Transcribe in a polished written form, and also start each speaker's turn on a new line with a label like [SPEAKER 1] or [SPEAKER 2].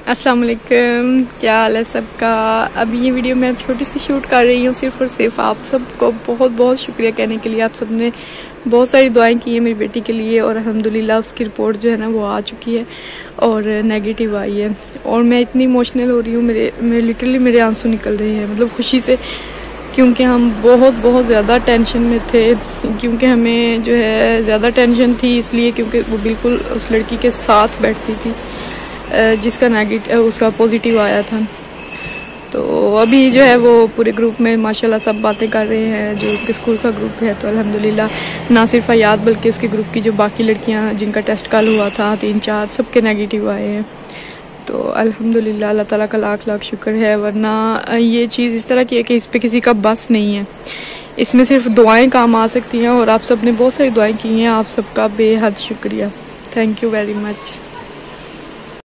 [SPEAKER 1] अस्सलाम वालेकुम, क्या हाल है सबका। अभी ये वीडियो मैं छोटी सी शूट कर रही हूँ सिर्फ और सिर्फ आप सबको बहुत बहुत शुक्रिया कहने के लिए। आप सबने बहुत सारी दुआएं की हैं मेरी बेटी के लिए और अल्हम्दुलिल्लाह उसकी रिपोर्ट जो है ना वो आ चुकी है और नेगेटिव आई है। और मैं इतनी इमोशनल हो रही हूँ, मेरे लिटरली मेरे आंसू निकल रहे हैं, मतलब खुशी से, क्योंकि हम बहुत ज़्यादा टेंशन में थे। क्योंकि हमें जो है ज़्यादा टेंशन थी इसलिए क्योंकि वो बिल्कुल उस लड़की के साथ बैठती थी जिसका नेगेटिव उसका पॉजिटिव आया था। तो अभी जो है वो पूरे ग्रुप में माशाल्लाह सब बातें कर रहे हैं, जो उसके स्कूल का ग्रुप है। तो अल्हम्दुलिल्लाह ना सिर्फ याद बल्कि उसके ग्रुप की जो बाकी लड़कियां जिनका टेस्ट कल हुआ था 3-4 सबके नेगेटिव आए हैं। तो अल्हम्दुलिल्लाह अल्लाह ताला का लाख लाख शुक्र है। वरना ये चीज़ इस तरह की है कि इस पर किसी का बस नहीं है, इसमें सिर्फ दुआएं काम आ सकती हैं और आप सब ने बहुत सारी दुआएं की हैं। आप सबका बेहद शुक्रिया, थैंक यू वेरी मच।